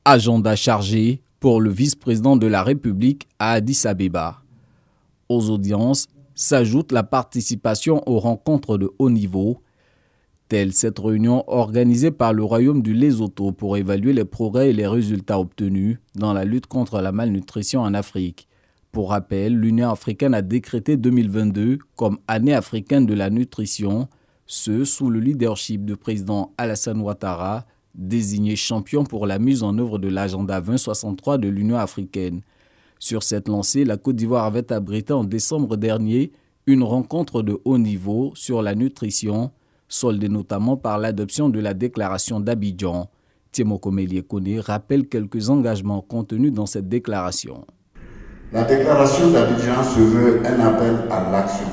Agenda chargé pour le vice-président de la République à Addis Abeba. Aux audiences s'ajoute la participation aux rencontres de haut niveau, telle cette réunion organisée par le Royaume du Lesotho pour évaluer les progrès et les résultats obtenus dans la lutte contre la malnutrition en Afrique. Pour rappel, l'Union africaine a décrété 2022 comme année africaine de la nutrition, ce sous le leadership du président Alassane Ouattara, désigné champion pour la mise en œuvre de l'agenda 2063 de l'Union africaine. Sur cette lancée, la Côte d'Ivoire avait abrité en décembre dernier une rencontre de haut niveau sur la nutrition, soldée notamment par l'adoption de la déclaration d'Abidjan. Tiemoko Melie-Kone rappelle quelques engagements contenus dans cette déclaration. La déclaration d'Abidjan se veut un appel à l'action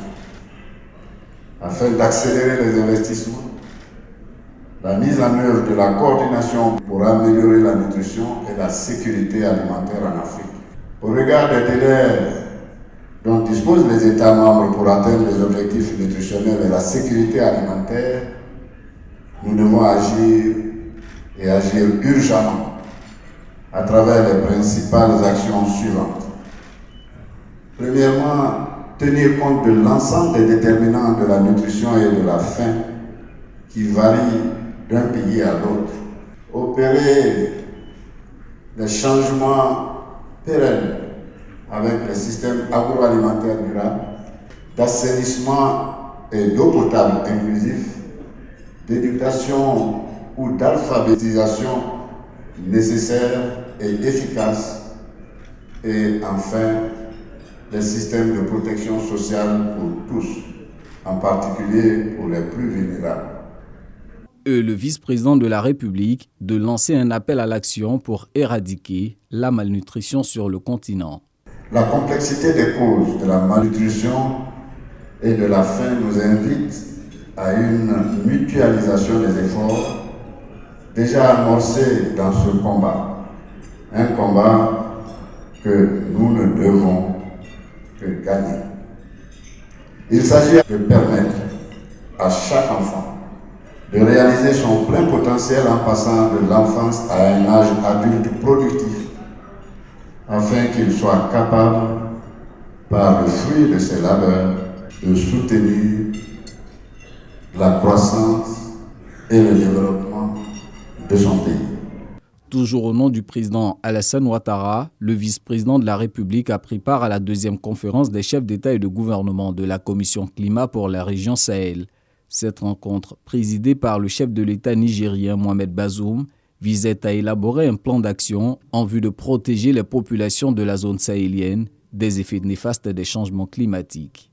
afin d'accélérer les investissements, la mise en œuvre de la coordination pour améliorer la nutrition et la sécurité alimentaire en Afrique. Au regard des délais dont disposent les États membres pour atteindre les objectifs nutritionnels et la sécurité alimentaire, nous devons agir et agir urgemment à travers les principales actions suivantes. Premièrement, tenir compte de l'ensemble des déterminants de la nutrition et de la faim qui varient d'un pays à l'autre. Opérer des changements pérennes avec les systèmes agroalimentaires durables, d'assainissement et d'eau potable inclusif, d'éducation ou d'alphabétisation nécessaires et efficaces, et enfin les systèmes de protection sociale pour tous, en particulier pour les plus vulnérables. Et le vice-président de la République de lancer un appel à l'action pour éradiquer la malnutrition sur le continent. La complexité des causes de la malnutrition et de la faim nous invite à une mutualisation des efforts déjà amorcés dans ce combat. Un combat que nous ne devons que gagner. Il s'agit de permettre à chaque enfant de réaliser son plein potentiel en passant de l'enfance à un âge adulte productif, afin qu'il soit capable, par le fruit de ses labeurs, de soutenir la croissance et le développement de son pays. Toujours au nom du président Alassane Ouattara, le vice-président de la République a pris part à la deuxième conférence des chefs d'État et de gouvernement de la Commission Climat pour la région Sahel. Cette rencontre, présidée par le chef de l'État nigérien Mohamed Bazoum, visait à élaborer un plan d'action en vue de protéger les populations de la zone sahélienne des effets néfastes des changements climatiques.